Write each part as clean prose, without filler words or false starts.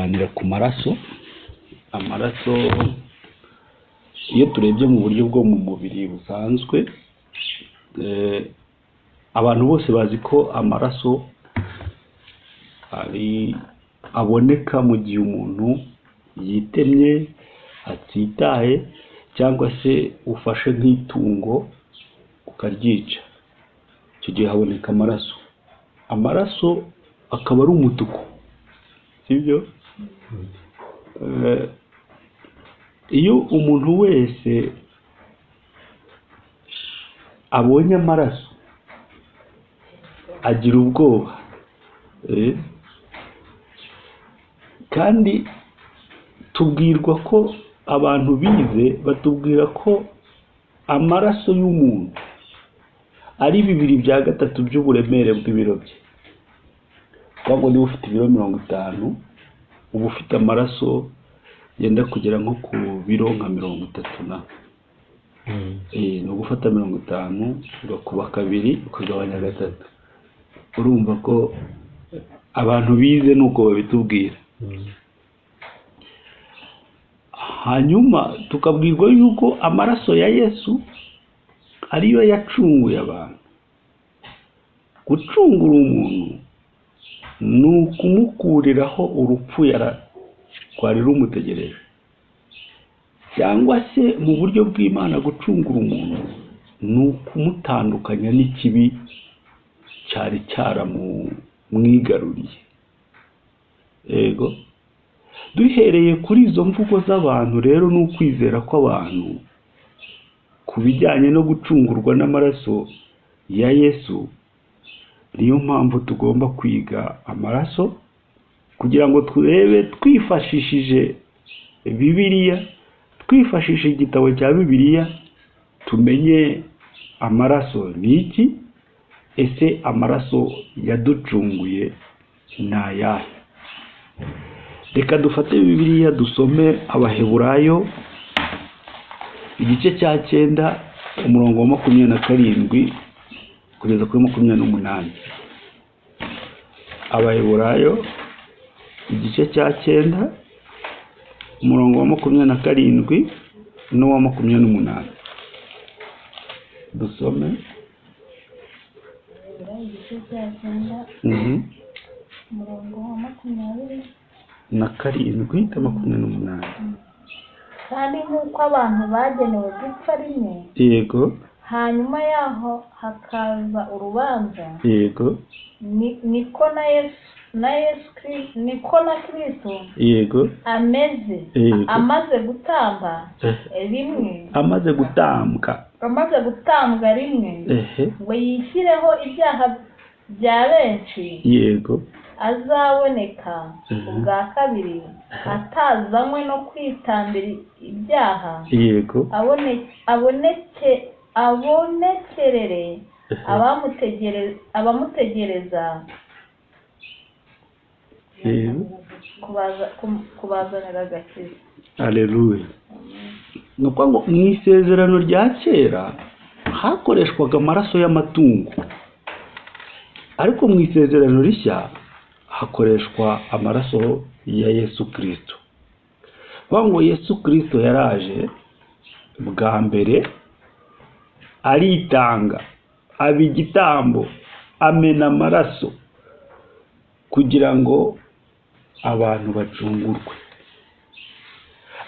kuganira ku maraso. Amaraso iyo turebye mu buryo bwo mu mubiri busanzwe, abantu bose bazi ko amaraso aboneka mu gihe umuntu yitemye, atitaye, cyangwa se ufashe nk'itungo ukaryica, icyo gihe haboneka amaraso. Amaraso akaba ari umutuku, sibyo? Iyo umuntu wese abonye amaraso agira ubwoba, kandi tubwirwa ko abantu bize batubwira ko amaraso y'umuntu ari 2/3 by'uburemere bw'ibiro bye. Kuko niba ufite ibiro 50, uba ufite amaraso yenda kugera nko ku biro nka 30 ni ugufata 50 ugakuba 2 ukagabanya 3. Urumva ko abantu bize nuko babitubwira. Hanyuma tukabwirwa yuko amaraso ya Yesu ariyo yacunguye abantu. Gucungura umuntu ni ukumukuriraho urupfu rwari rumutegereje, cyangwa se mu buryo bw'Imana gucungura umuntu ni ukumutandukanya n'ikibi cyari cyaramwigaruriye. Yego, duhereye kuri izo mvugo z'abantu rero ni ukwizera kw'abantu ku bijyanye no gucungurwa n'amaraso ya Yesu. Niyo mpamvu tugomba kwiga amaraso kugira ngo turebe twifashishije Bibiliya, twifashishije igitabo cya Bibiliya, tumenye amaraso ni iki, ese amaraso yaducunguye ni ayahe. Reka dufate Bibiliya dusome Abaheburayo igice cya 9 umurongo wa 27 kugeza kuri 28. Abaheburayo igice cya 9 umurongo wa 27 n'uwa 28. Dusome. Igice cya 9 umurongo wa 27 kandi nk'uko abantu bagenewe gupfa rimwe, yego, hanyuma yaho hakaza urubanza, yego, niko na Kristo yego, ameze, amaze gutamba rimwe, amaze gutambwa rimwe, ngo yishyireho ibyaha bya benshi, yego, azaboneka ubwa kabiri, atazanywe no kwitambira ibyaha, yego, abonekerere abamutegereza kubazanira agakiza. Haleluya. Nuko ngo mu isezerano rya kera hakoreshwaga amaraso y'amatungo, ariko mu isezerano rishya hakoreshwa amaraso ya Yesu Kristo. Ngo Yesu Kristo yaraje bwa mbere aritanga, aba igitambo, amena amaraso kugira ngo abantu bacungurwe.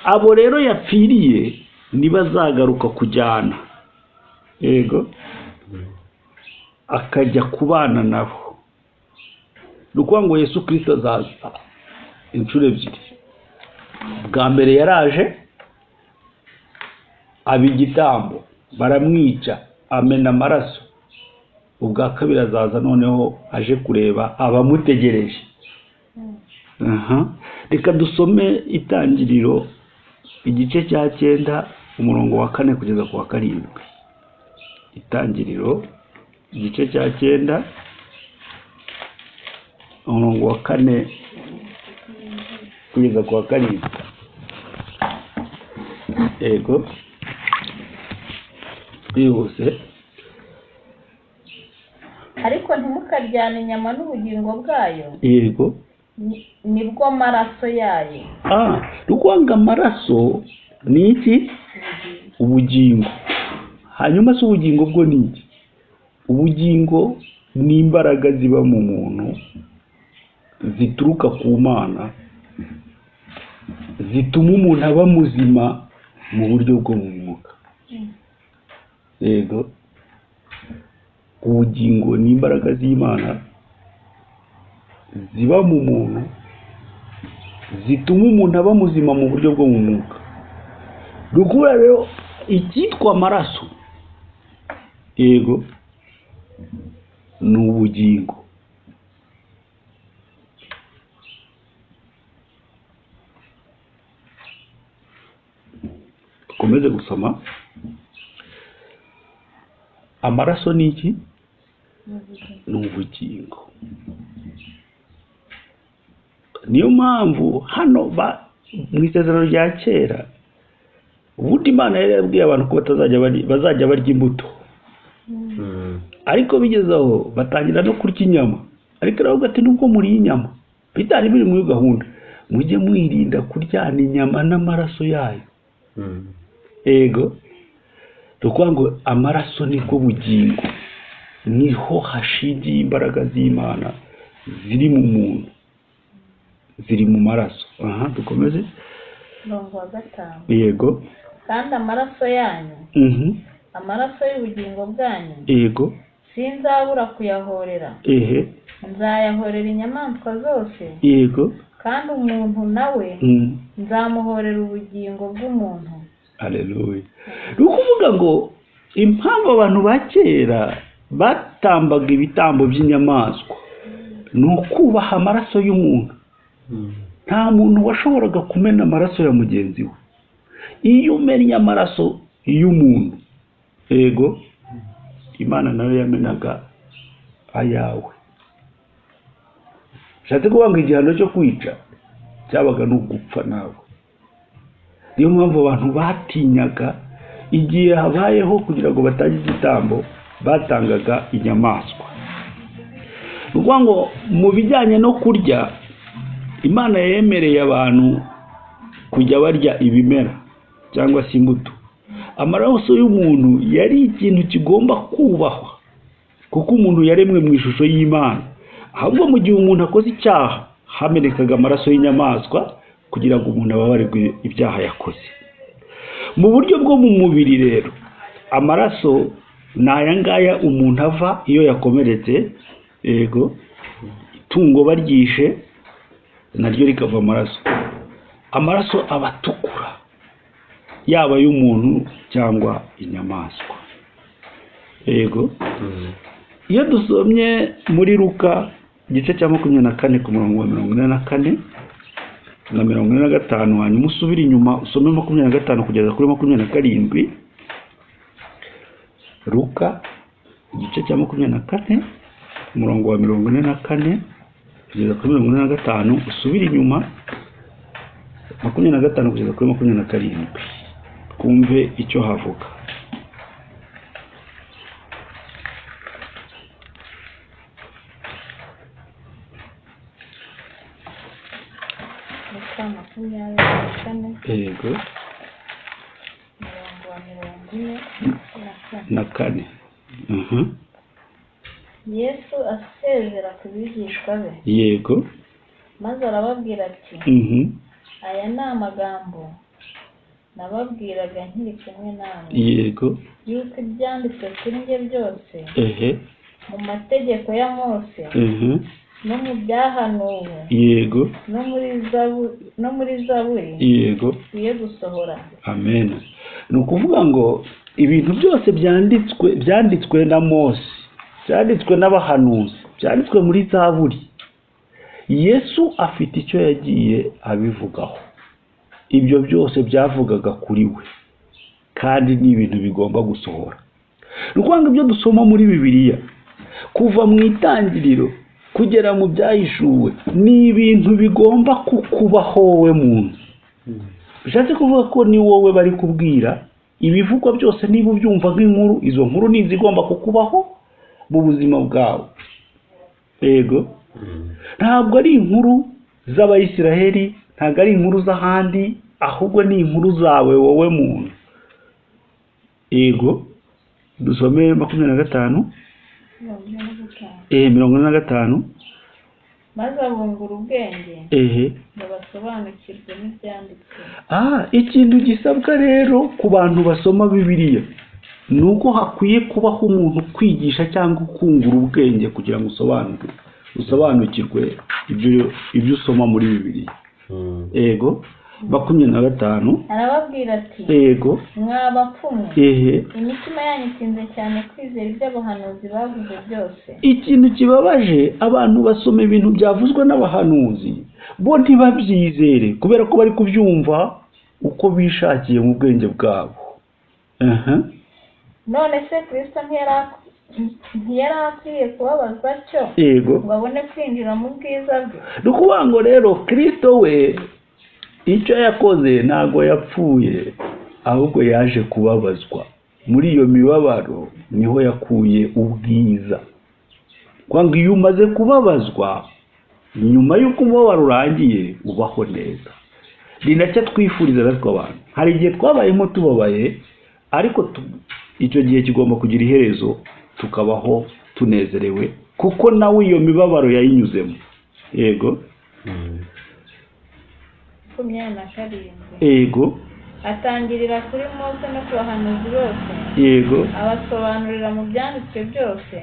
Abo rero yapfiriye ntibazagaruka kujyana, yego, akajya kubana nabo. Nuko ngo Yesu Kristo azaza inshuro ebyiri. Bwa mbere yaraje aba igitambo, baramwica, amena amaraso. Ubwa kabiri azaza noneho aje kureba abamutegereje. Reka dusome Itangiriro igice cya 9 umurongo wa 4 kugeza ku wa 7. Itangiriro igice cya 9 umurongo wa 4 kugeza ku wa 7. Yego, bihuse. Ariko ntimukaryane inyama n'ubugingo bwayo, yego, nibwo maraso yayo. Rukwanga amaraso ni iki? Ubugingo. Hanyuma se ubugingo bwo ni iki? Ubugingo ni imbaraga ziba mu muntu zituruka ku Mana zituma umuntu aba muzima mu buryo bwo mu mwuka. Yego, ubugingo ni imbaraga z'Imana ziba mu muntu zituma umuntu aba muzima mu buryo bwo mu mwuka. Rukura rero icyitwa amaraso, yego, ni ubugingo. Dukomeze gusoma. Amaraso ni iki? Ni ubugingo. Niyo mpamvu hano mu isezerano rya kera ubundi Imana yari yabwiye abantu ko bazajya barya imbuto, ariko bigezeho batangira no kurya inyama. Ariko aravuga ati nubwo muri inyama bitari biri muri gahunda, mujye mwirinda kuryana inyama n'amaraso yayo. Ego, tukuvuga ngo amaraso niko bugingo, niho hashingiye imbaraga z'Imana ziri mu muntu, ziri mu maraso. Dukomeze. 5. Yego. Kandi amaraso yanyu, amaraso y'ubugingo bwanyu, yego, sinzabura kuyahorera. Nzayahorera inyamaswa zose. Yego. Kandi umuntu nawe nzamuhorera ubugingo bw'umuntu. Haleluya. Ni ukuvuga ngo impamvu abantu ba kera batambaga ibitambo by'inyamaswa ni ukubaha amaraso y'umuntu. Nta muntu washoboraga kumena amaraso ya mugenzi we. Iyo umennye amaraso y'umuntu, yego, Imana nayo yamenaga ayawe. Shatse kuvuga ngo igihano cyo kwica cyabaga no gupfa nawe. Niyo mpamvu abantu batinyaga igihe habayeho kugira ngo batange igitambo batangaga inyamaswa. Ni ukuvuga ngo mu bijyanye no kurya, Imana yemereye abantu kujya barya ibimera cyangwa se imbuto. Amaraso y'umuntu yari ikintu kigomba kubahwa kuko umuntu yaremwe mu ishusho y'Imana. Ahubwo mu gihe umuntu akoze icyaha hamenekaga amaraso y'inyamaswa kugira ngo umuntu ababarirwe ibyaha yakoze. Mu buryo bwo mu mubiri rero, amaraso ni aya ngaya umuntu ava iyo yakomeretse. Yego, itungo baryishe naryo rikava amaraso. Amaraso aba atukura, yaba y'umuntu cyangwa inyamaswa. Yego. Iyo dusomye muri Luka igice cya 24 ku murongo wa 44 na 45, hanyuma usubire inyuma usome 25 kugeza kuri 27. Luka igice cya 24 umurongo wa 44 kugeza kuri 45, usubire inyuma 25 kugeza kuri 27, twumve icyo havuga. Yego. 44. Yesu asezera ku bigishwa be. Yego. Maze arababwira ati, aya ni amagambo nababwiraga nkiri kumwe namwe. Yego. Yuko ibyanditswe kuri njye byose mu mategeko ya Mose no mu byahanuwe, yego, no muri Zaburi, yego, biye gusohora. Amen. Ni ukuvuga ngo ibintu byose byanditswe na Mose, byanditswe n'abahanuzi, byanditswe muri Zaburi, Yesu afite icyo yagiye abivugaho. Ibyo byose byavugaga kuri we kandi ni ibintu bigomba gusohora. Ni ukuvuga ngo ibyo dusoma muri Bibiliya kuva mu itangiriro kugera mu byahishuwe ni ibintu bigomba kukubaho wowe muntu. Bishatse kuvuga ko ni wowe bari kubwira ibivugwa byose. Niba ubyumva nk'inkuru, izo nkuru ni izigomba kukubaho mu buzima bwawe. Yego. Ntabwo ari inkuru z'Abayisiraheli, ntabwo ari inkuru z'ahandi, ahubwo ni inkuru zawe wowe muntu. Yego, dusome 25. 45. maze abungura ubwenge ngo basobanukirwe n'ibyanditswe. Ikintu gisabwa rero ku bantu basoma Bibiliya ni uko hakwiye kubaho umuntu kwigisha cyangwa kungura ubwenge kugira ngo usobanukirwe ibyo usoma muri Bibiliya. Yego, 25. arababwira ati yego, mwabapfumu, imitima yanyu itinze cyane kwizera ibyo abahanuzi bavuze byose. Ikintu kibabaje, abantu basoma ibintu byavuzwe n'abahanuzi bo ntibabyizere kubera ko bari kubyumva uko bishakiye mu bwenge bwabo. None se Kristo ntiyari akwiye kubabazwa atyo yego ngo abone kwinjira mu bwiza bwe? ni ukuvuga ngo rero Kristo we icyo yakoze ntago yapfuye, ahubwo yaje kubabazwa. Muri iyo mibabaro niho yakuye ubwiza. Kwanga iyo umaze kubabazwa, nyuma y'uko umubabaro urangiye ubaho neza. Ni nacyo twifuriza natwe abantu. Hari igihe twabayemo tubabaye, ariko icyo gihe kigomba kugira iherezo, tukabaho tunezerewe kuko nawe iyo mibabaro yayinyuzemo. Yego. 27. Yego. atangirira kuri Mose no ku bahanuzi bose. Yego. abasobanurira mu byanditswe byose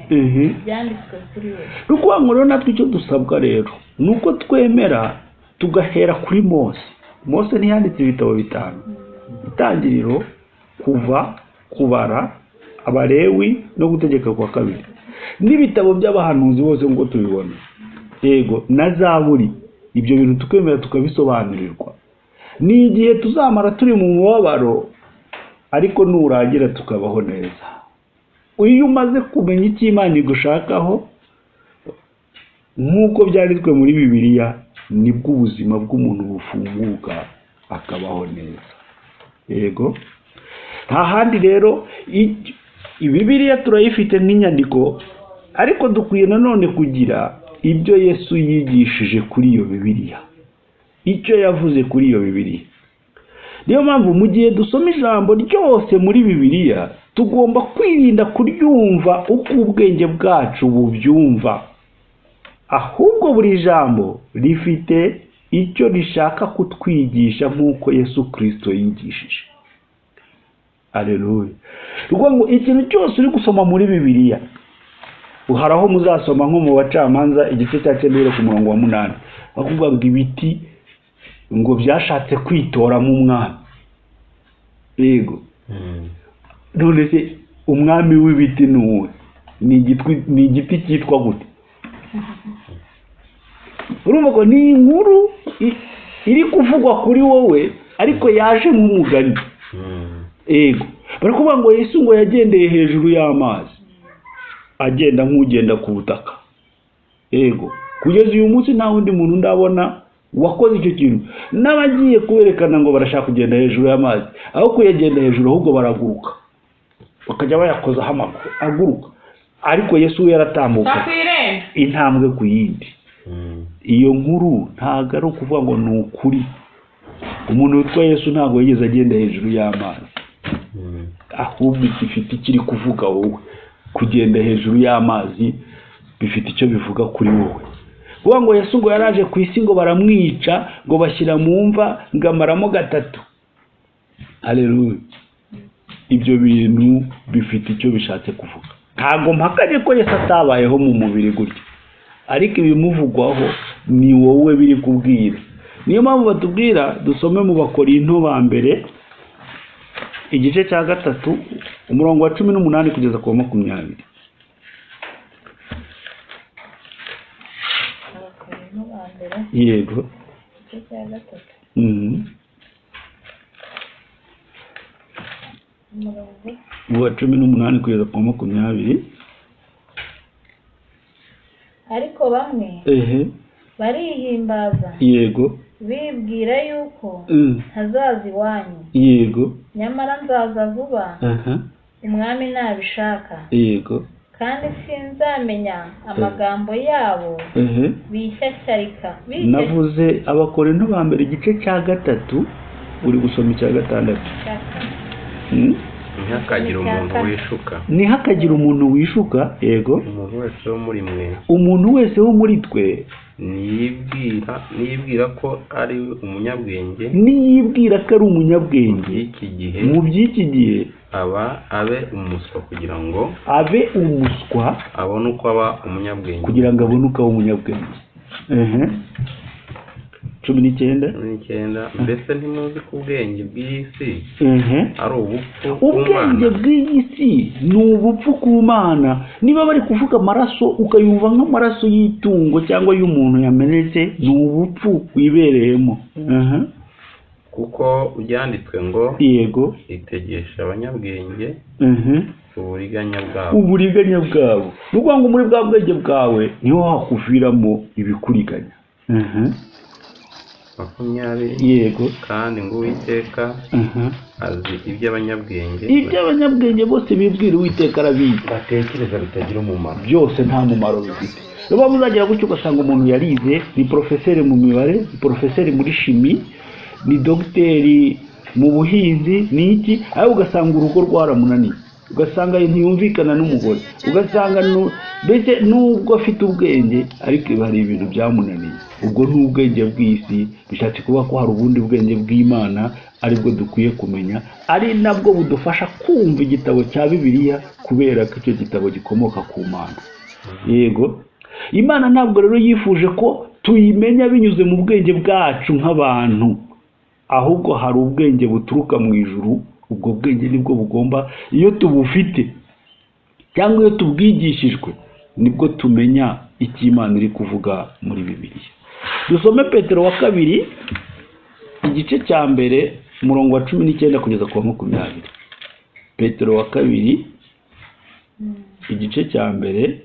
byanditswe kuri we. Nuko rero natwe icyo dusabwa rero nuko twemera tugahera kuri Mose. Mose ntiyanditse ibitabo 5: Itangiriro, Kuva, Kubara, Abalewi no Gutegeka kwa Kabiri, n'ibitabo by'abahanuzi bose ngo tubibona. Yego, na Zaburi. Ibyo bintu tukemera tukabisobanurirwa. Ni igihe tuzamara turi mu mubabaro, ariko nurangira tukabaho neza. Iyo umaze kumenya icyo Imana igushakaho nk'uko byanditswe muri Bibiliya, nibwo ubuzima bw'umuntu bufunguka akabaho neza. Yego. Nta handi rero Bibiliya turayifite nk'inyandiko, ariko dukwiye nanone kugira ibyo Yesu yigishije kuri iyo Bibiliya, icyo yavuze kuri iyo Bibiliya. Niyo mpamvu mu gihe dusoma ijambo ryose muri Bibiliya, tugomba kwirinda kuryumva uko ubwenge bwacu bubyumva, ahubwo buri jambo rifite icyo rishaka kutwigisha nk'uko Yesu Kristo yigishije. Aleluya. Rugo ngo ikintu cyose uri gusoma muri Bibiliya, uharaho muzasoma nko mu Bacamanza igice cya 9 ku murongo wa 8, bakuvuga ngo ibiti ngo byashatse kwitoramo umwami. Yego. None se umwami w'ibiti nuwe? Ni igiti cyitwa gute? Urumva ko ni inkuru iri kuvugwa kuri wowe, ariko yaje nk'umugani. Yego. Barakuvuga ngo Yesu ngo yagendeye hejuru y'amazi, agenda nk'ugenda ku butaka. Yego. Kugeza uyu munsi nta wundi muntu ndabona wakoze icyo kintu. N'abagiye kuberekana ngo barashaka kugenda hejuru y'amazi, aho kuyagenda hejuru ahubwo baraguruka, bakajya bayakozaho amaguru aguruka. Ariko Yesu yaratambuka intambwe ku yindi. Iyo nkuru ntago ari ukuvuga ngo ni ukuri. Umuntu witwa Yesu ntago yigeze agenda hejuru y'amazi, ahubwo ifite ikiri kuvuga wowe. Kugenda hejuru y'amazi bifite icyo bivuga kuri wowe. Kuvuga ngo Yesu ngo yaraje ku isi ngo baramwica, ngo bashyira mu mva, ngo amaramo 3. Haleluya. Ibyo bintu bifite icyo bishatse kuvuga. Ntago mpakanye ko Yesu atabayeho mu mubiri gutya, ariko ibimuvugwaho ni wowe biri kubwira. Niyo mpamvu batubwira dusome mu Bakorinto ba mbere igice cya 3 umurongo wa 18 kugeza ku 20. Yego. Uwa 18 kugeza ku 20. Ariko bamwe barihimbaza. Yego. Bibwira yuko ntazaza iwanyu. Yego. Nyamara nzaza vuba umwami nabishaka. Yego. kandi sinzamenya amagambo yabo bishyashyarika. navuze Abakorinto ba mbere igice cya 3 uri gusoma icya 6. ntihakagire umuntu wishuka. Ntihakagire umuntu wishuka. Yego. Umuntu wese wo muri mwe. Umuntu wese wo muri twe niyibwira ko ari umunyabwenge. Niyibwira ko ari umunyabwenge. Mu by'iki gihe abe umuswa kugira ngo abone uko aba umunyabwenge. Kugira ngo abone uko aba umunyabwenge. 19. Mbese ntimuzi ko ubwenge bw'isi ari ubupfu. Ubwenge bw'isi ni ubupfu ku Mana. Niba bari kuvuga amaraso ukayumva nk'amaraso y'itungo cyangwa y'umuntu yamenetse, ni ubupfu wibereyemo. Kuko byanditswe ngo yego itegesha abanyabwenge uburiganya bwabo. Nukuvuga ngo muri bwa bwenge bwawe niho hakuviramo ibikuriganya. 20. Yego. Kandi ngo Uwiteka azi iby'abanyabwenge. Iby'abanyabwenge bose bibwira Uwiteka arabizi. Batekereza bitagira umumaro. Byose nta mumaro bifite. Niba muzagera gutyo ugasanga umuntu yarize, ni profeseri mu mibare, ni profeseri muri shimi, ni dogiteri mu buhinzi, ni iki, ariko ugasanga urugo rwaramunaniye, ugasanga ntiyumvikana n'umugore, ugasanga mbese nubwo afite ubwenge ariko hari ibintu byamunaniye. Ubwo ni ubwenge bw'isi. Bishatse kuba ko hari ubundi bwenge bw'Imana aribwo dukwiye kumenya, ari nabwo budufasha kumva igitabo cya Bibiliya, kubera ko icyo gitabo gikomoka ku Mana. Yego. Imana ntabwo rero yifuje ko tuyimenya binyuze mu bwenge bwacu nk'abantu, ahubwo hari ubwenge buturuka mu ijuru. Ubwo bwenge nibwo bugomba, iyo tubufite cyangwa iyo tubwigishijwe, nibwo tumenya icyo Imana iri kuvuga muri Bibiliya. Dusome Petero wa 2 igice cya mbere umurongo wa 19 kugeza ku 20. Petero wa 2 igice cya mbere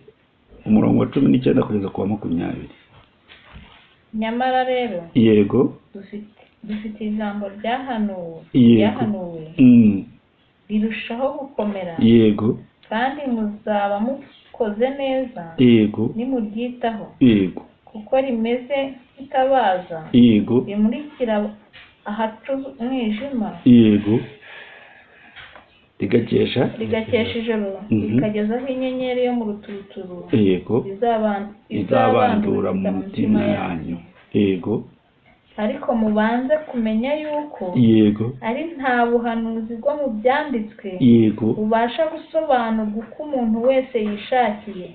umurongo wa 19 kugeza ku 20. Nyamara rero yego dufite ijambo ryahanuwe rirushaho gukomera. Yego. Kandi muzaba mukoze neza yego nimuryitaho. Yego. Kuko rimeze nk'itabaza yego rimurikira ahacu umwijima. Yego. Rigakesha ijoro rikagezaho inyenyeri yo mu ruturuturu. Yego. izabandura mu mutima yanyu. Yego. Ariko mubanze kumenya yuko yego ari nta buhanuzi bwo mu byanditswe yego bubasha gusobanurwa uko umuntu wese yishakiye.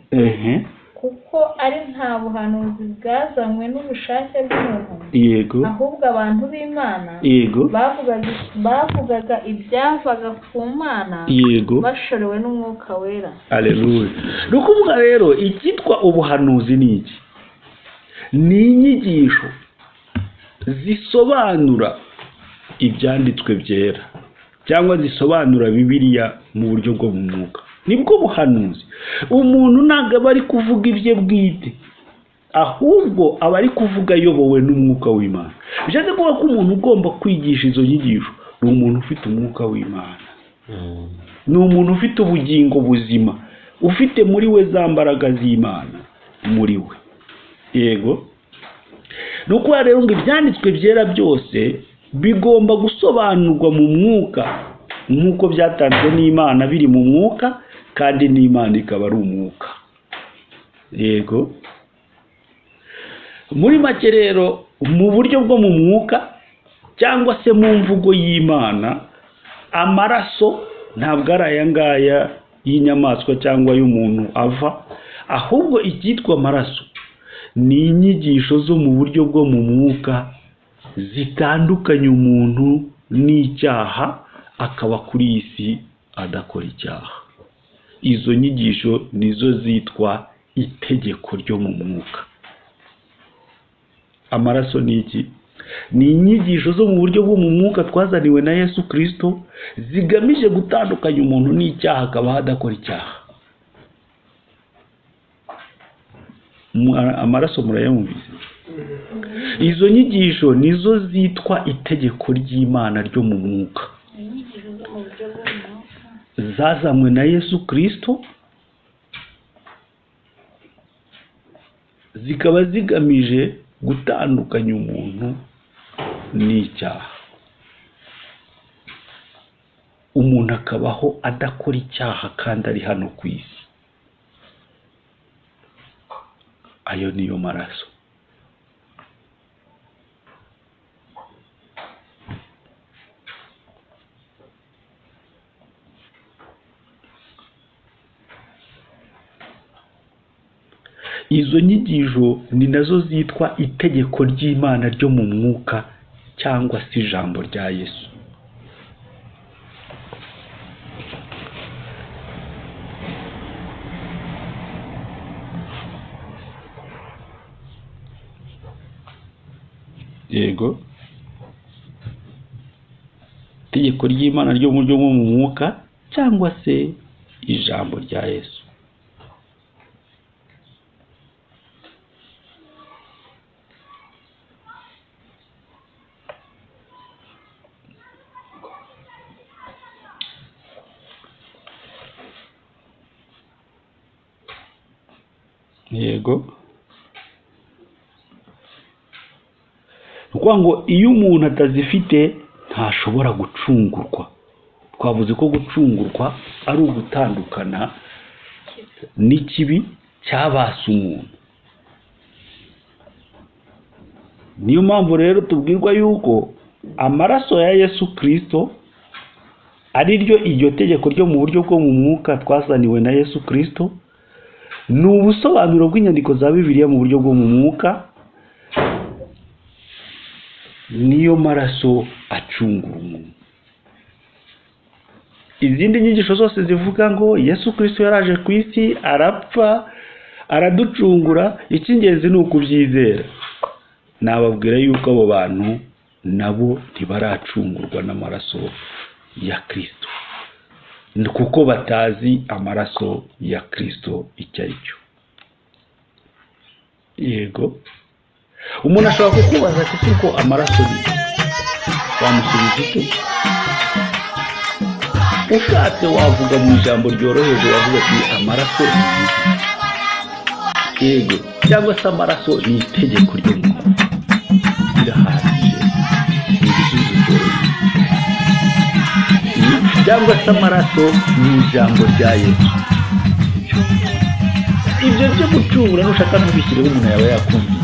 Kuko ari nta buhanuzi bwazanywe n'ubushake bw'umuntu. Yego. Ahubwo abantu b'Imana yego bavugaga ibyavaga ku Mana. Yego. bashorewe n'Umwuka Wera. Haleluya. Nukuvuga rero icyitwa ubuhanuzi ni iki? Ni inyigisho zisobanura ibyanditswe byera cyangwa zisobanura Bibiliya mu buryo bwo mu mwuka. Nibwo buhanuzi. Umuntu ntabwo aba ari kuvuga ibye bwite, ahubwo aba ari kuvuga ayobowe n'Umwuka w'Imana. Bishatse kuvuga ko umuntu ugomba kwigisha izo nyigisho ni umuntu ufite Umwuka w'Imana. Ni umuntu ufite ubugingo buzima, ufite muri we za mbaraga z'Imana muri we. Yego. Nuko rero ngo ibyanditswe byera byose bigomba gusobanurwa mu mwuka, nk'uko byatanzwe n'Imana biri mu mwuka, kandi n'Imana ikaba ari umwuka. Yego. Muri make rero mu buryo bwo mu mwuka cyangwa se mu mvugo y'Imana, amaraso ntabwo ari aya ngaya y'inyamaswa cyangwa y'umuntu ava, ahubwo icyitwa amaraso ni inyigisho zo mu buryo bwo mu mwuka zitandukanye umuntu n'icyaha, akaba kuri iyi si adakora icyaha. Izo nyigisho nizo zitwa itegeko ryo mu mwuka. Amaraso ni iki? Ni inyigisho zo mu buryo bwo mu mwuka twazaniwe na Yesu Kristo, zigamije gutandukanya umuntu n'icyaha akaba adakora icyaha. Amaraso murayumvise? Izo nyigisho nizo zitwa itegeko ry'Imana ryo mu mwuka, zazanywe na Yesu Kristo zikaba zigamije gutandukanya umuntu n'icyaha. Umuntu akabaho adakora icyaha kandi ari hano ku isi. Ayo niyo maraso. Izo nyigisho ni nazo zitwa itegeko ry'Imana ryo mu mwuka cyangwa se ijambo rya Yesu. Yego, itegeko ry'Imana ryo mu mwuka cyangwa se ijambo rya Yesu. Yego, nukuvuga ngo iyo umuntu atazifite ntashobora gucungurwa. Twavuze ko gucungurwa ari ugutandukana n'ikibi cyabase umuntu. Niyo mpamvu rero tubwirwa yuko amaraso ya Yesu Kristo ari ryo iryo tegeko ryo mu buryo bwo mu mwuka twasaniwe na Yesu Kristo, ni ubusobanuro bw'inyandiko za Bibiliya mu buryo bwo mu mwuka. Niyo maraso acungura umuntu. Izindi nyigisho zose zivuga ngo Yesu Kristo yaraje ku isi, arapfa, araducungura, icy'ingenzi ni ukubyizera. Nababwira yuko abo bantu nabo ntibaracungurwa n'amaraso ya Kristo, kuko batazi amaraso ya Kristo icyo ari cyo. Yego, umuntu ashobora kukubaza ati ko amaraso ni, wamusubiza iki? Ushatse wavuga mu ijambo ryoroheje, wavuga ati amaraso ni. Yego, cyangwa se amaraso ni itegeko ry'Imana. Birahagije, ni igisubizo cyoroheje. Cyangwa se amaraso ni ijambo rya Yesu. Ibyo byo gucungura nushaka ntubishyireho umuntu yaba yakumviye,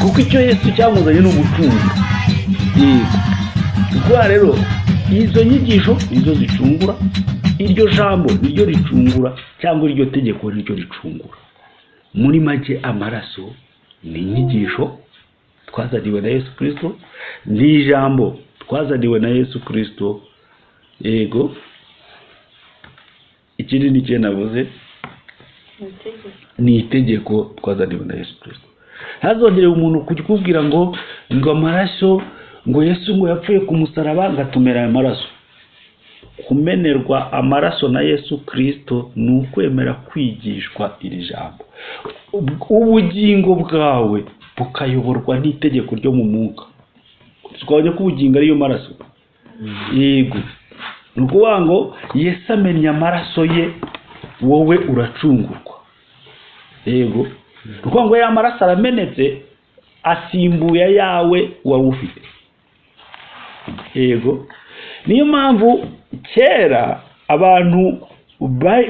kuko icyo Yesu cyamuzanye ni ugucungura. Yego, ubwo rero izo nyigisho nizo zicungura, iryo jambo niryo ricungura, cyangwa iryo tegeko niryo ricungura. Muri make amaraso ni inyigisho twazaniwe na Yesu Kristo, ni ijambo twazaniwe na Yesu Kristo. Yego, ikindi ni cyo navuze, ni itegeko twazaniwe na Yesu Kristo. Hazongere umuntu kukubwira ngo amaraso, ngo Yesu ngo yapfuye ku musaraba ngatumera aya maraso. Kumenerwa amaraso na Yesu Kristo ni ukwemera kwigishwa iri jambo. Ubugingo bwawe bukayoborwa n'itegeko ryo mu mwuka. Twabonye ko ubugingo ariyo maraso. Yego, ni ukuvuga ngo Yesu amenya amaraso ye, wowe uracungurwa. Yego, ni ukuvuga ngo ya maraso aramenetse, asimbuye ayawe wari ufite. Yego, niyo mpamvu kera abantu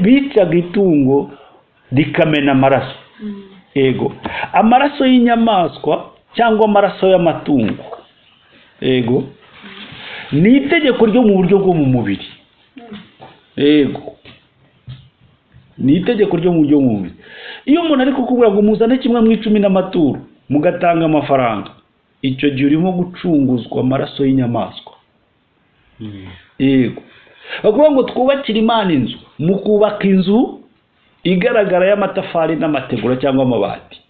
bicaga itungo rikamena amaraso. Yego, amaraso y'inyamaswa cyangwa amaraso y'amatungo, yego, ni itegeko ryo mu buryo bwo mu mubiri. Yego, ni itegeko ryo mu buryo bwo mu mubiri. Iyo umuntu ari kukubwira ngo muzane kimwe mu 10 n'amaturo, mugatanga amafaranga, icyo gihe urimo gucunguzwa amaraso y'inyamaswa. Yego, bakuvuga ngo twubakire Imana inzu, mu kubaka inzu igaragara y'amatafari n'amategura cyangwa amabati,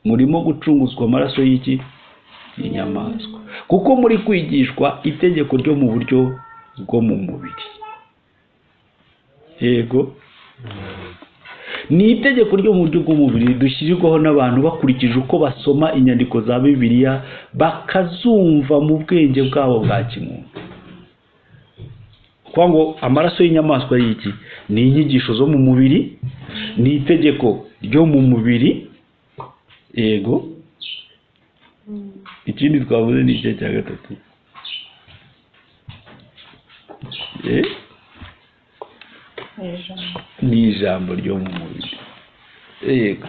murimo gucunguzwa amaraso y'iki? Y'inyamaswa. Kuko muri kwigishwa itegeko ryo mu buryo bwo mu mubiri. Yego, ni itegeko ryo mu buryo bw'umubiri dushyirirwaho n'abantu bakurikije uko basoma inyandiko za Bibiliya, bakazumva mu bwenge bwabo bwa kimuntu. Kwa ngo amaraso y'inyamaswa y'iki? Ni inyigisho zo mu mubiri, ni itegeko ryo mu mubiri. yego ikindi twavuze ni igice cya gatatu ni ijambo ryo mu mubiri. Yego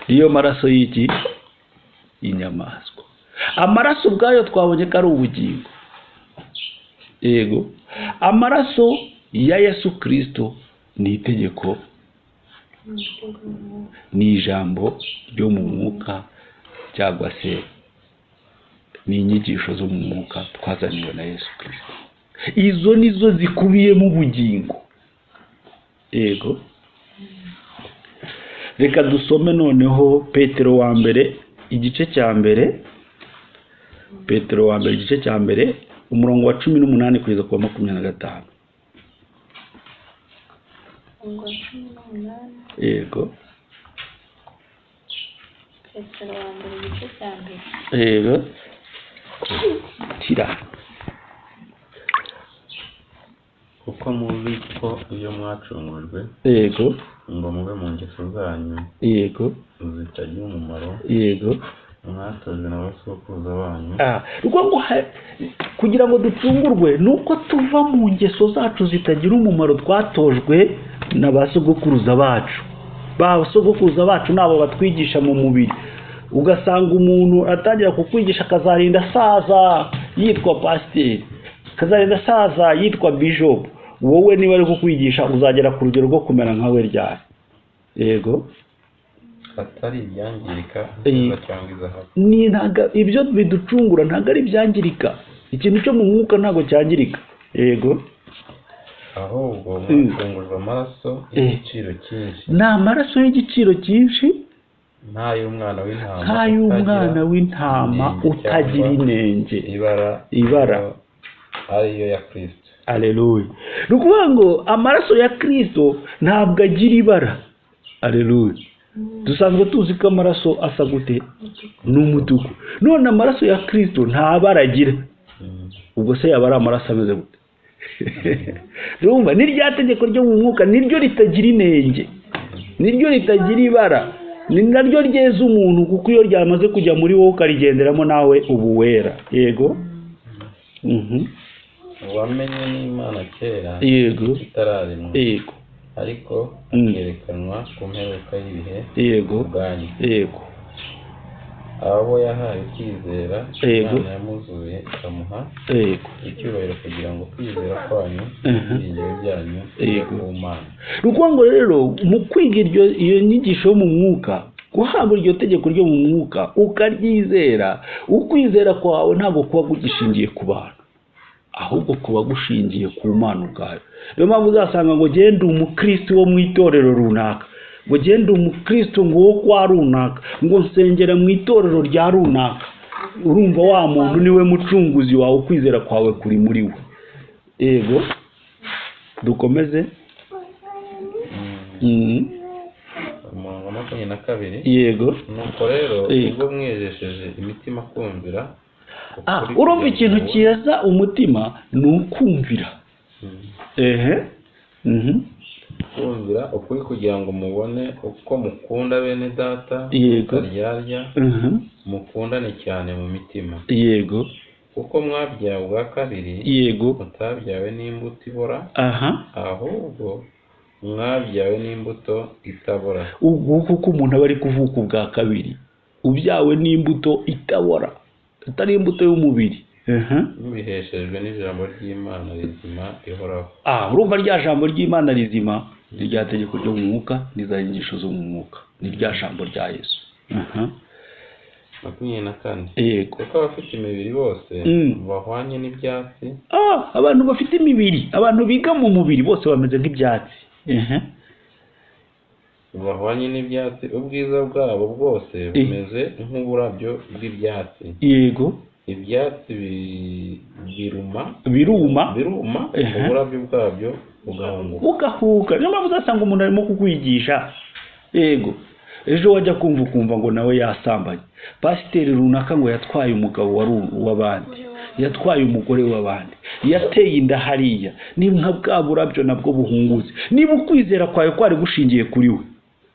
iyo maraso y'iki y'inyamaswa. Amaraso ubwayo twabonye ko ari ubugingo. Yego amaraso ya Yesu Kristo ni itegeko, ni ijambo ryo mu mwuka cyangwa se ni inyigisho zo mu mwuka twazaniwe na Yesu Kristo. Izo nizo zikubiyemo ubugingo. Yego reka dusome noneho Petero wa mbere igice cya mbere, Petero wa mbere igice cya mbere umurongo wa 18 kugeza ku 25. Yego Petero wa mbere igice cya mbere. Yego tira. kuko muzi ko iyo mwacungujwe Yego ngo mube mu ngeso zanyu yego zitagira umumaro yego mwatojwe na basokuruza banyu. Rwo kugira ngo ducungurwe nuko tuva mu ngeso zacu zitagira umumaro twatojwe na basokuruza bacu. Basokuruza bacu nabo batwigisha mu mubiri. Ugasanga umuntu atangira kukwigisha akazarinda saza yitwa pasiteri, akazarinda saza yitwa bishop. Wowe niba ari kukwigisha uzagera ku rugero rwo kumera nkawe ryari. Yego atari ibyangirika cyangwa izahabu. Ni ntaga ibyo biducungura ntago ari ibyangirika. Ikintu cyo mu mwuka ntago cyangirika. Yego ahubwo mwacungujwe amaraso y'igiciro cyinshi. Ni amaraso y'igiciro cyinshi nk'ay'umwana w'intama utagira inenge. Ibara ariyo ya Kristo. Aleluya. Nukuvuga ngo amaraso ya Kristo ntabwo agira ibara. Aleluya. Dusanzwe tuzi ko amaraso asa gute n'umutuku. None amaraso ya Kristo nta bara agira. Ubwo se yaba ari amaraso ameze gute? Urumva ni rya tegeko ryo mu mwuka niryo ritagira inenge, niryo ritagira ibara, ni naryo ryeza umuntu kuko iyo ryamaze kujya muri wowe ukarigenderamo nawe ubu wera. Yego wamenye n'Imana kera yego itararemwa. Yego ariko akerekanwa ku mperuka y'ibihe. Yego ubwanyu. Yego abo yahaye kwizera Imana yamuzuye ikamuha icyubahiro kugira ngo kwizera kwanyu ibyiringiro byanyu ku Mana. Rukundo rero mu kwiga iyo nyigisho yo mu mwuka, guhabwa iryo tegeko ryo mu mwuka ukaryizera, ukwizera kwawe ntabwo kuba gugishingiye ku bantu ahubwo kuba gushingiye ku Mana ubwayo. Niyo mpamvu uzasanga ngo genda umukristo wo mu itorero runaka, ngo genda umukristo ngo wo kwa runaka, ngo nsengera mu itorero rya runaka. Urumva wa muntu niwe mucunguzi wawe, ukwizera kwawe kuri muri we. Yego dukomeze. Umurongo 22. Yego nuko rero ubwo mwejesheje imitima kumvira. Urumva ikintu kiza umutima ni ukumvira. kumvira ukuri kugira ngo mubone uko mukunda bene data. Yego ryarya mukundane cyane mu mitima. Yego kuko mwabyawe bwa kabiri. Yego mutabyawe n'imbuto ibora ahubwo mwabyawe n'imbuto itabora. Ubwo kuko umuntu aba ari kuvuka ubwa kabiri ubyawe n'imbuto itabora, atari imbuto y'umubiri. Biheshejwe n'ijambo ry'Imana rizima ihoraho. Urumva rya jambo ry'Imana rizima ni rya tegeko ryo mu mwuka, ni za nyigisho zo mu mwuka, ni rya jambo rya Yesu. 24. Yego kuko abafite imibiri bose bahwanye n'ibyatsi. Abantu bafite imibiri, abantu biga mu mubiri bose bameze nk'ibyatsi. bahwanye n'ibyatsi, ubwiza bwabo bwose bumeze nk'uburabyo bw'ibyatsi. Yego ibyatsi biruma, uburabyo bwabyo bugahuka. Niyo mpamvu uzasanga umuntu arimo kukwigisha. Yego ejo wajya kumva ngo nawe yasambanye, pasiteri runaka ngo yatwaye umugabo w'abandi, yatwaye umugore w'abandi, yateye inda hariya. Ni nka bwa burabyo nabwo buhunguze. Niba ukwizera kwawe kwari gushingiye kuri we,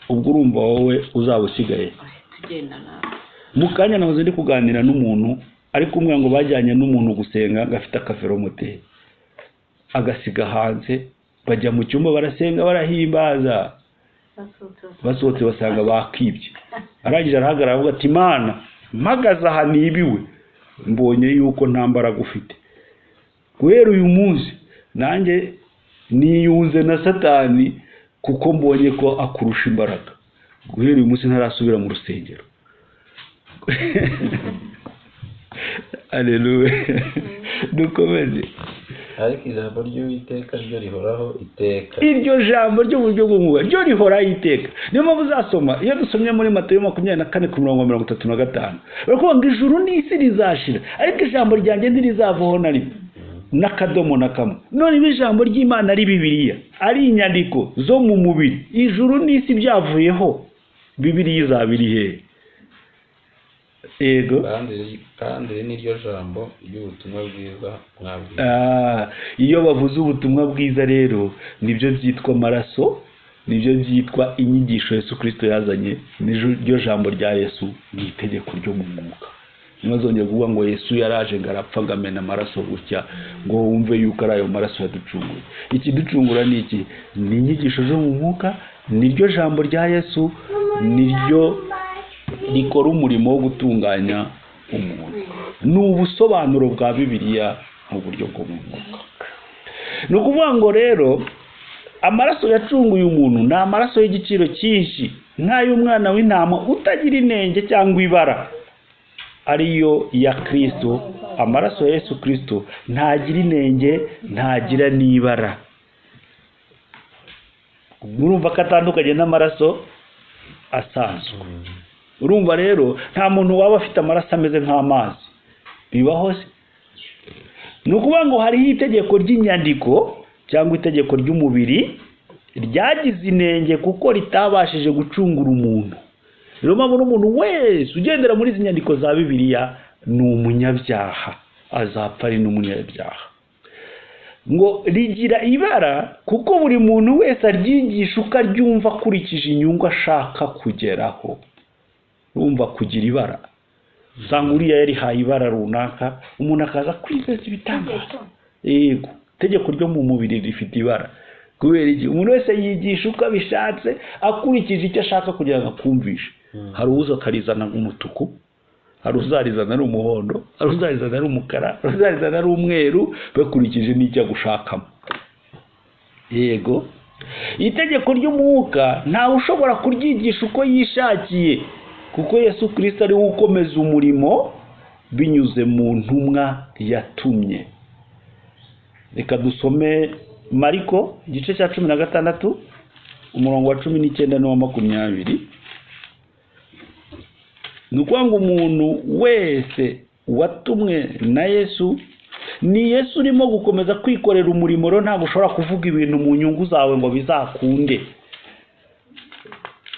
ubwo urumva wowe uzaba usigaye. mu kanya nahoze ndi kuganira n'umuntu ari kumwe ngo bajyanye n'umuntu gusenga gafite akaferomoteri agasiga hanze, bajya mu cyumba barasenga barahimbaza, basohotse basanga bakibye. Arangije arahagarara avuga ati Imana mpagaze aha nibiwe, mbonye yuko nta mbaraga ufite, guhera uyu munsi nanjye niyunze na Satani kuko mbonye ko akurusha imbaraga, guhera uyu munsi ntarasubira mu rusengero. Aleluya. Dukomeze. ariko ijambo ry'Uwiteka ryo rihoraho iteka. Iryo jambo ry'uburyo bw'umwuka ryo rihoraho iteka. Niyo mpamvu uzasoma iyo dusomye muri Matayo 24:35 baravuga ngo ijuru n'isi rizashira ariko ijambo ryanjye ntirizavaho na rimwe n'akadomo na kamwe. None ibi ijambo ry'Imana ari Bibiliya ari inyandiko zo mu mubiri, ijuru n'isi byavuyeho, Bibiliya izaba iri hehe? Ego kandi niryo jambo ry'ubutumwa bwiza mwabwiye. Iyo bavuze ubutumwa bwiza rero nibyo byitwa amaraso, nibyo byitwa inyigisho Yesu Kristo yazanye, niryo jambo rya Yesu, ni itegeko ryo mu mwuka. Ntibazongere kuvuga ngo Yesu yaraje ngo arapfa agamena amaraso gutya ngo wumve yuko ari ayo maraso yaducunguye. Ikiducungura ni iki? Ni inyigisho zo mu mwuka, niryo jambo rya Yesu, niryo rikora umurimo wo gutunganya umuntu. Ni ubusobanuro bwa Bibiliya mu buryo bwo mu mwuka. Ni ukuvuga ngo rero amaraso yacunguye umuntu ni amaraso y'igiciro cyinshi, nk'ay'umwana w'intama utagira inenge cyangwa ibara, ariyo ya Kristo. Amaraso ya Yesu Kristo ntagira inenge, ntagira n'ibara. Murumva ko atandukanye n'amaraso asanzwe. Urumva rero nta muntu waba afite amaraso ameze nk'amazi, bibaho se? Ni ukuvuga ngo hariho itegeko ry'inyandiko cyangwa itegeko ry'umubiri ryagize inenge kuko ritabashije gucungura umuntu. Rero mpamvu n'umuntu wese ugendera muri izi nyandiko za Bibiliya ni umunyabyaha, azapfa ari n'umunyabyaha. Ngo rigira ibara kuko buri muntu wese aryigisha uko aryumva akurikije inyungu ashaka kugeraho. Urumva kugira ibara, usanga uriya yarihaye ibara runaka, umuntu akaza kwizeza ibitangaza. Yego, itegeko ryo mu mubiri rifite ibara. Kubera iki? Umuntu wese yigisha uko abishatse akurikije icyo ashaka kugira ngo akumvishe. Hari uza akarizana umutuku, hari uzarizana ari umuhondo, hari uzarizana ari umukara, hari uzarizana ari umweru, bakurikije n'icyo agushakamo. Yego, itegeko ry'umwuka ntawe ushobora kuryigisha uko yishakiye, kuko Yesu Kristo ari we ukomeza umurimo binyuze mu ntumwa yatumye. Reka dusome Mariko igice cya 16 umurongo wa 19 n'uwa 20. Ni ukuvuga ngo umuntu wese watumwe na Yesu, ni Yesu urimo gukomeza kwikorera umurimo. Rero ntabwo ushobora kuvuga ibintu mu nyungu zawe ngo bizakunde.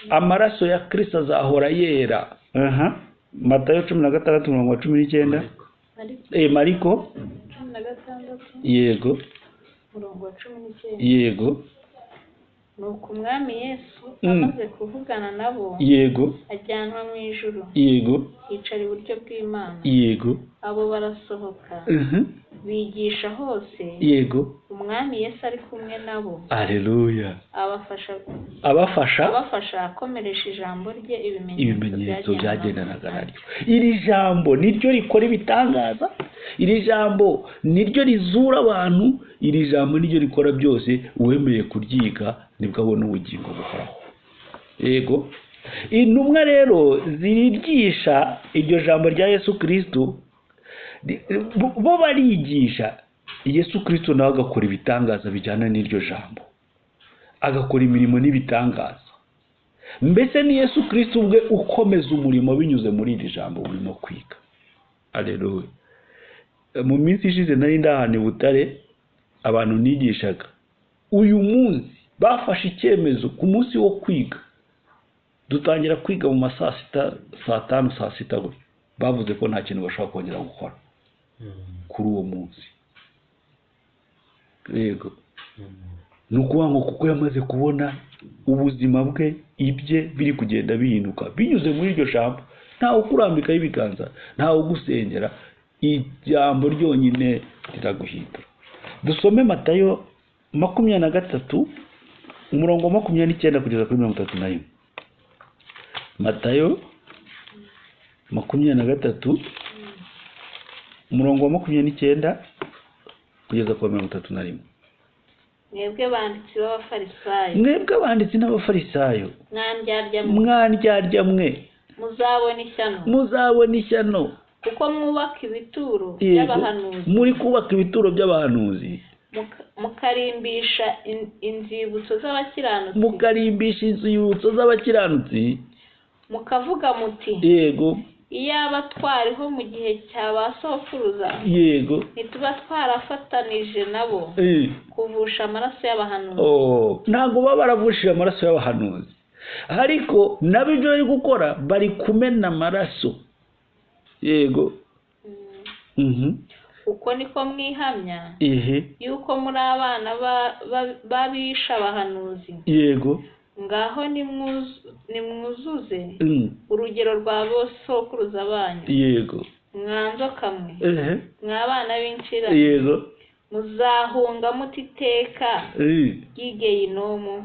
Amaraso ya Kristo azahora yera. Matayo 16:19. Mariko 16 yego umurongo wa 19. Yego. Nuko umwami Yesu amaze kuvugana nabo, yego, ajyanwa mu ijuru, yego, yicara iburyo bw'Imana, yego. abo barasohoka bigisha hose, yego, umwami Yesu ari kumwe nabo. Aleluya. abafasha akomeresha ijambo rye ibimenyetso byagendanaga naryo. Iri jambo niryo rikora ibitangaza, iri jambo niryo rizura abantu, iri jambo niryo rikora byose. Uwemeye kuryiga nibwo abona ubugingo buhoraho. Yego, intumwa rero zirigisha iryo jambo rya Yesu Kristo, bo barigisha. Yesu Kristo nawe agakora ibitangaza bijyana n'iryo jambo, agakora imirimo n'ibitangaza. Mbese ni Yesu Kristo ubwe ukomeza umurimo binyuze muri iri jambo urimo kwiga. Aleluya. Mu minsi ishize nari ndahane Butare, abantu nigishaga, uyu munsi bafashe icyemezo ku munsi wo kwiga, dutangira kwiga mu masaa 6, saa 5, saa 6 gutyo. Bavuze ko nta kintu bashobora kongera gukora kuri uwo munsi. Yego. Ni ukuvuga ngo kuko yamaze kubona ubuzima bwe ibye biri kugenda bihinduka binyuze muri iryo jambo. ntawe ukurambikaho ibiganza, ntawe ugusengera, ijambo ryonyine riraguhindura. Dusome Matayo 23 umurongo wa 29 kugeza kuri 31. Matayo 23 umurongo wa 29 kugeza kuri 31. mwebwe banditsi b'abafarisayo, mwebwe abanditsi n'abafarisayo, mwandyarya mwe, muzabona ishyano, kuko mwubaka ibituro by'abahanuzi, muri kubaka ibituro by'abahanuzi, mukarimbisha inzibutso z'abakiranutsi, mukavuga muti yego, iyaba twariho mu gihe cya ba sokuruza, yego, ntituba twarafatanije nabo kuvusha amaraso y'abahanuzi. ntabwo baba baravushije amaraso y'abahanuzi, ariko nabo ibyo bari gukora bari kumena amaraso. Yego. Uko niko mwihamya yuko muri abana babisha abahanuzi. Yego. Ngaho nimwuzuze urugero rwa sokuruza banyu. Yego. Mwanzoka mwe, mwabana b'incira, yego, muzahunga mutiteka ry'igehinomu.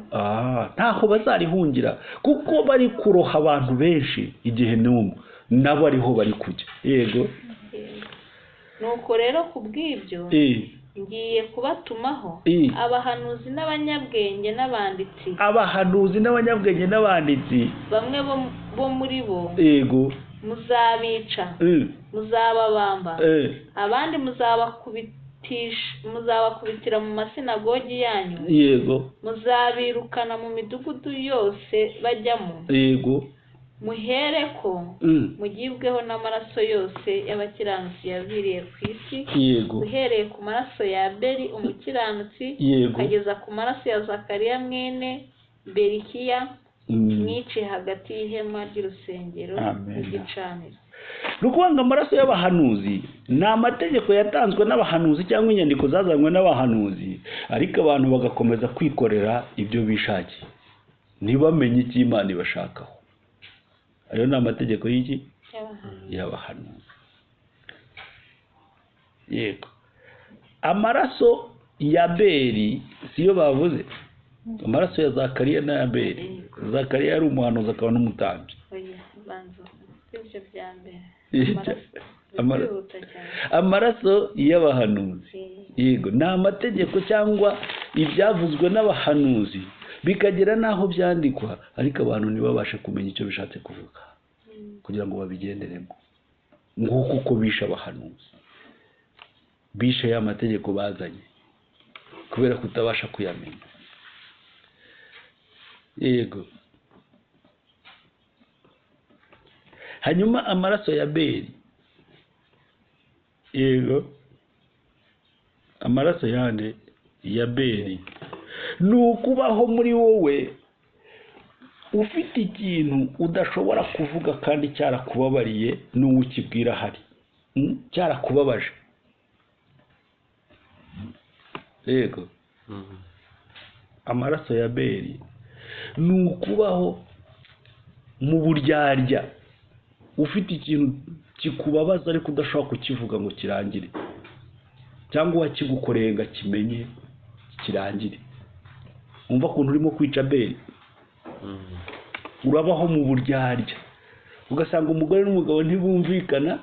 ntaho bazarihungira, kuko bari kuroha abantu benshi igihe n'umu nabo ariho bari kujya. Yego. Nuko rero kubw'ibyo ngiye kubatumaho abahanuzi n'abanyabwenge n'abanditsi, bamwe bo muri bo yego, muzabica, muzababamba, abandi muzabakubitira mu masinagogi yanyu. Yego. Muzabirukana mu midugudu yose bajyamo. Yego. Muhereko mugibweho n'amaraso yose y'abakiranutsi yaviriye ku isi. Yego. Uhereye ku maraso ya Abeli umukiranutsi, kugeza ku maraso ya Zakariya mwene Berikiya, mwiciye hagati y'ihema ry'urusengero n'igicaniro. Rukwanga amaraso y'abahanuzi ni amategeko yatanzwe n'abahanuzi cyangwa inyandiko zazanywe n'abahanuzi, ariko abantu bagakomeza kwikorera ibyo bishakiye ntibamenye icyo Imana ibashakaho. Ayo ni amategeko y'iki? Y'abahanuzi. Yego. Amaraso ya Abeli siyo bavuze, amaraso ya Zakariya na Abeli. Zakariya yari umuhanuzi akaba n'umutambyi. Amaraso y'abahanuzi. Yego, ni amategeko cyangwa ibyavuzwe n'abahanuzi bikagera naho byandikwa, ariko abantu ntibabashe kumenya icyo bishatse kuvuga kugira ngo babigenderemo. Nguko uko bisha abahanuzi, bisha ya mategeko bazanye kubera kutabasha kuyamenya. Yego. Hanyuma amaraso ya Abeli, yego, amaraso yande ya Abeli ni ukubaho muri wowe ufite ikintu udashobora kuvuga kandi cyarakubabariye n'uwo ukibwira hari cyarakubabaje. Yego. Amaraso ya Abeli ni ukubaho mu buryarya, ufite ikintu kikubabaza ariko udashobora kukivuga ngo kirangire, cyangwa wakigukoreye ngo kimenye kirangire. Umva ukuntu urimo kwica Abeli. Urabaho mu buryarya, ugasanga umugore n'umugabo ntibumvikana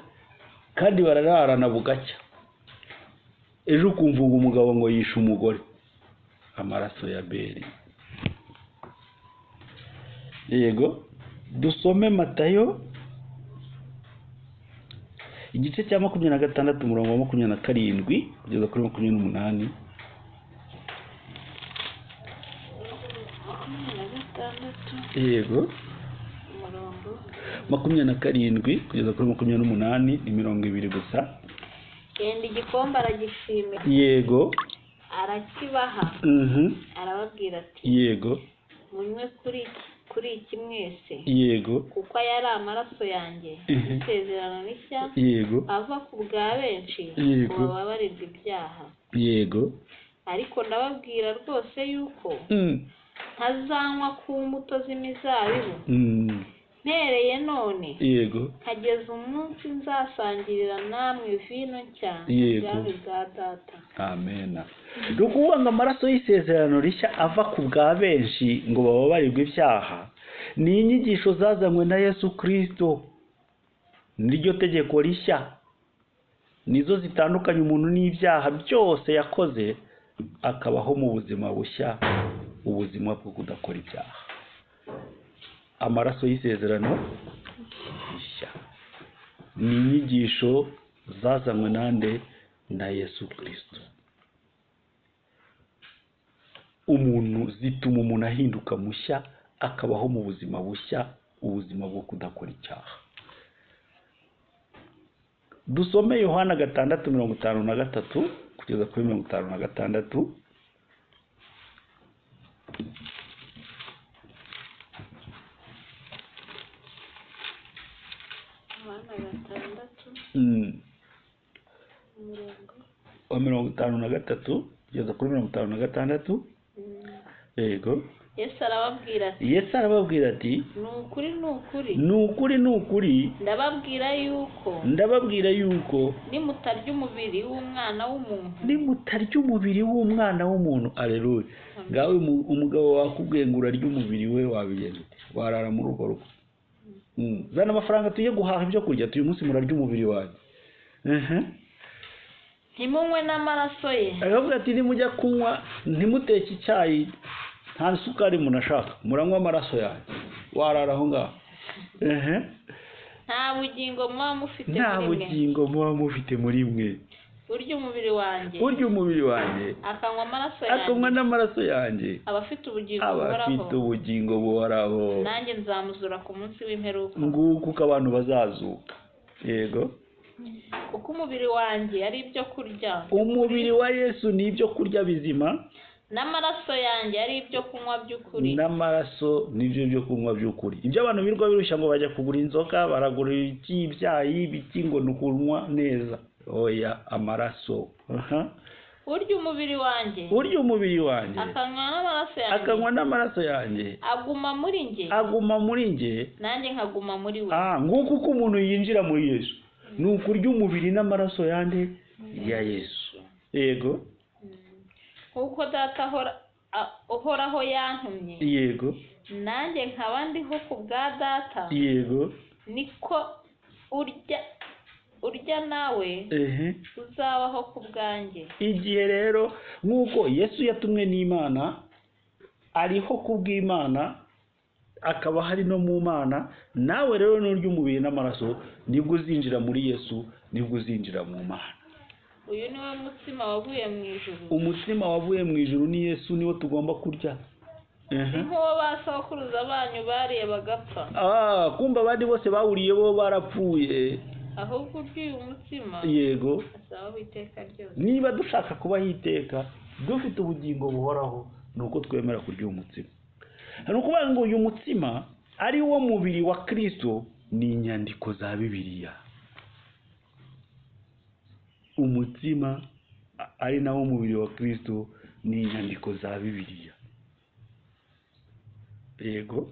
kandi barararana bugacya, ejo ukumva umugabo ngo yishe umugore. Amaraso ya Abeli. Yego. Dusome Matayo igice cya 26 umurongo wa 27 kugeza kuri 28. Yego. 27 kugeza kuri 28 ni 20 gusa. Kandi igikombe aragishimira. Yego. Arakibaha. Arababwira ati, yego, munywe kuri iki mwese. Yego. Kuko yari amaraso yanjye isezerano rishya, yego, ava ku bwa benshi ngo bababarirwe ibyaha. Yego. Ariko ndababwira rwose yuko ntazanywa ku mbuto z'imizabibu mpereye none yego hageze umunsi nzasangirira namwe vino nshya Yego. ubwami bwa data. amen. Ni ukuvuga ngo amaraso y'isezerano rishya ava ku bwa benshi ngo bababarirwe ibyaha ni inyigisho zazanywe na Yesu Kristo, niryo tegeko rishya, nizo zitandukanya umuntu n'ibyaha byose yakoze akabaho mu buzima bushya, ubuzima bwo kudakora ibyaha. Amaraso y'isezerano rishya ni inyigisho zazanywe nande na Yesu Kristo. Zituma umuntu ahinduka mushya akabaho mu buzima bushya, ubuzima bwo kudakora icyaha. Dusome Yohana 6:53 kugeza kuri 56. Abana 6 53 kugeza kuri 56. Yego. Yesu arababwira ati Yesu arababwira ati ni ukuri ndababwira yuko nimutarya umubiri w'umwana w'umuntu aleluya. Ngawe umugabo wakubwiye ngo urarya umubiri we wabigenza warara muri urwo rugo. Zana amafaranga tujye guhaha ibyo kurya, uyu munsi murarya umubiri wanjye. ntimunywe n'amaraso ye. Aravuga ati nimujya kunywa ntimuteke icyayi nta sukari munashaka, muranywa amaraso yanjye, warara aho ngaho. nta bugingo muba mufite muri mwe. urya umubiri wanjye akanywa n'amaraso yanjye aba afite ubugingo buhoraho, nanjye nzamuzura ku munsi w'imperuka. nguko uko abantu bazazuka. Yego. kuko umubiri wanjye ari ibyo kurya, umubiri wa Yesu ni ibyo kurya bizima, n'amaraso yanjye ari ibyo kunywa by'ukuri. n'amaraso nibyo byo kunywa by'ukuri. Ibyo abantu birirwa birushya ngo bajya kugura inzoga, baragura ibyayi, ibiki ngo ni ukunywa neza. Oya, amaraso. urya umubiri wanjye akanywa n'amaraso yanjye aguma muri njye nanjye nkaguma muri we. Nguko uko umuntu yinjira muri Yesu ni ukurya umubiri n'amaraso yanjye ya Yesu. Yego. Kuko data uhoraho yantumye, yego, nanjye nkaba ndiho ku bwa data, yego, niko urya nawe uzabaho ku bwanjye. Igihe rero nk'uko Yesu yatumwe n'Imana, ariho ku bw'Imana, akaba hari no mu Mana, nawe rero n'urya umubiri n'amaraso nibwo uzinjira muri Yesu, nibwo uzinjira mu Mana. Uyu niwe mutsima wavuye mu ijuru. Umutsima wavuye mu ijuru ni Yesu, niwo tugomba kurya. Nk'uwo basokuruza banyu bariye bagapfa. Kumva abandi bose bawuriye bo barapfuye. Ahubwo uyu mutsima, yego, azabaho iteka ryose. Niba dushaka kubaho iteka, dufite ubugingo buhoraho, nuko twemera kurya uyu mutsima. Ni ukuvuga ngo uyu mutsima ari wo mubiri wa Kristo, ni inyandiko za Bibiliya. Umutsima ari nawo mubiri wa Kristo ni inyandiko za Bibiliya. Yego.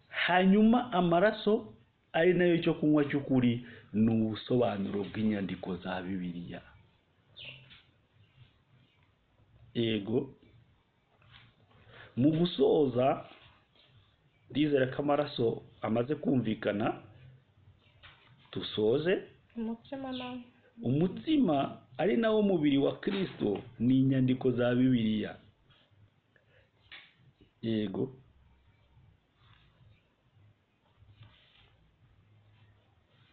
Hanyuma amaraso ari nayo cyo kunywa cy'ukuri ni ubusobanuro bw'inyandiko za Bibiliya. Yego. Mu gusoza, ndizera ko amaraso amaze kumvikana, dusoze. Umutsima ari nawo mubiri wa Kristo ni inyandiko za Bibiliya. Yego.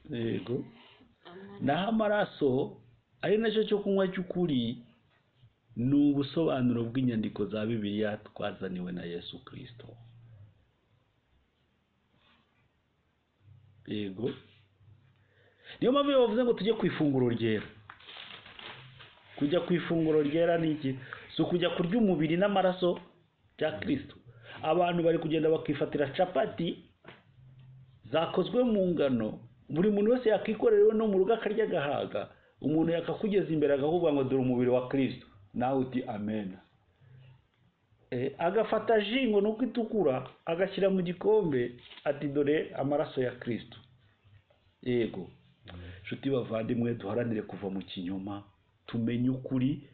Yego. Naho amaraso ari nacyo cyo kunywa cy'ukuri ni ubusobanuro bw'inyandiko za Bibiliya twazaniwe na Yesu Kristo. Yego. Niyo mpamvu bavuze ngo tujye ku ifunguro ryera. Kujya ku ifunguro ryera ni iki? Si ukujya kurya umubiri n'amaraso bya Kristo. Abantu bari kugenda bakifatira capati zakozwe mu ngano, buri muntu wese yakikorera no mu rugo akarya agahaga. Umuntu yakakugeza imbere akavuga ngo dore umubiri wa Kristo, nawe uti amen. agafata jingo nuko itukura agashyira mu gikombe ati dore amaraso ya Kristo. Yego nshuti bavandimwe, duharanire kuva mu kinyoma, tumenye ukuri.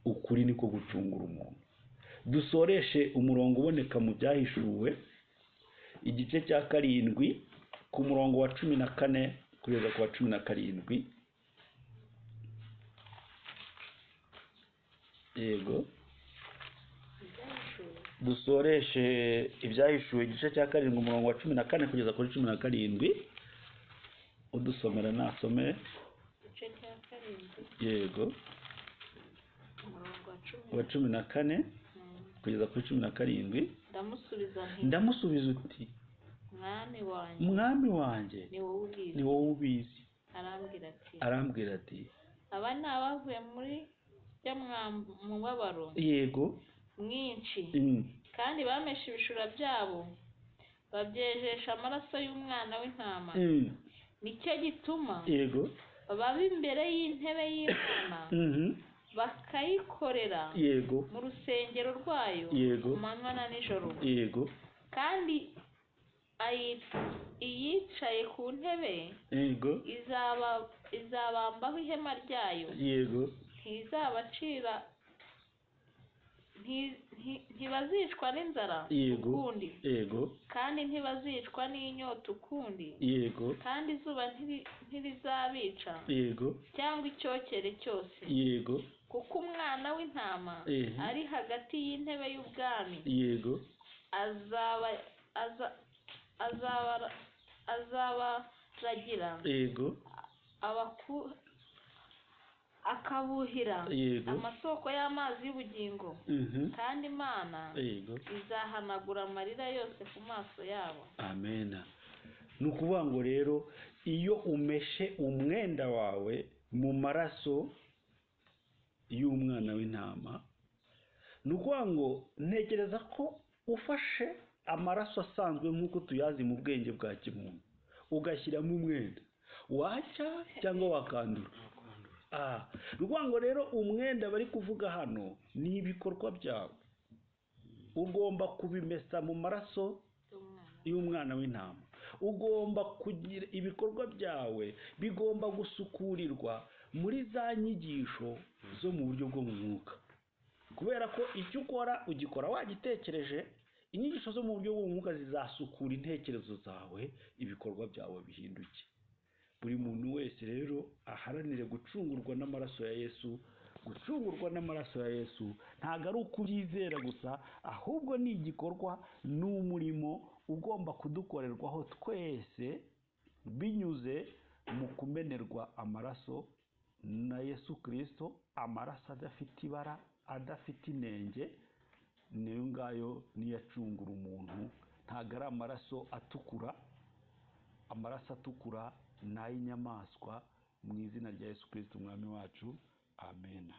Ukuri niko gucungura umuntu. Dusoreshe umurongo uboneka mu Byahishuwe igice cya 7 ku murongo wa 14 kugeza ku wa 17. Yego dusoreshe Ibyahishuwe igice cya 7 umurongo wa 14 kugeza kuri 17. Udusomera nasome igice cya 7. Yego umurongo wa 14 kugeza kuri 17. Ndamusubiza uti mwami wanjye ni wowe ubizi. Arambwira ati aba ni abavuye muri mubabaro yego mwinshi kandi bameshe ibishura byabo babyejesha amaraso y'umwana w'intama. Nicyo gituma yego baba imbere y'intebe y'Imana bakayikorera yego mu rusengero rwayo yego amanywa na nijoro. Yego kandi iyicaye ku ntebe yego izabambaho ihema ryayo. Yego ntizabacira ntibazicwa n'inzara ukundi. Yego kandi ntibazicwa n'inyota ukundi. Yego kandi izuba ntirizabica. Yego cyangwa icyokere cyose. Yego kuko umwana w'intama ari hagati y'intebe y'ubwami. Yego azabaragira. Yego akabuhira amasoko y'amazi y'ubugingo. kandi Imana izahanagura amarira yose ku maso yabo. Amena. Ni ukuvuga ngo rero iyo umeshe umwenda wawe mu maraso y'umwana w'intama, ni ukuvuga ngo ntekereza ko ufashe amaraso asanzwe nk'uko tuyazi mu bwenge bwa kimuntu ugashyiramo umwenda wacya cyangwa wakandura. Ni ukuvuga ngo rero umwenda bari kuvuga hano ni ibikorwa byawe. Ugomba kubimesa mu maraso y'umwana w'intama. Ugomba kugira ibikorwa byawe bigomba gusukurirwa muri za nyigisho zo mu buryo bwo mu mwuka, kubera ko icyo ukora ugikora wagitekereje. Inyigisho zo mu buryo bwo mu mwuka zizasukura intekerezo zawe, ibikorwa byawe bihinduke. Buri muntu wese rero aharanire gucungurwa n'amaraso ya Yesu. Gucungurwa n'amaraso ya Yesu ntabwo ari ukubyizera gusa, ahubwo ni igikorwa, ni umurimo ugomba kudukorerwaho twese binyuze mu kumenerwa amaraso na Yesu Kristo, amaraso adafite ibara, adafite inenge. Niyo ngayo niyo acungura umuntu, ntabwo ari amaraso atukura. Amaraso atukura ni ay'inyamaswa. Mu izina rya Yesu Kristo umwami wacu. Amen.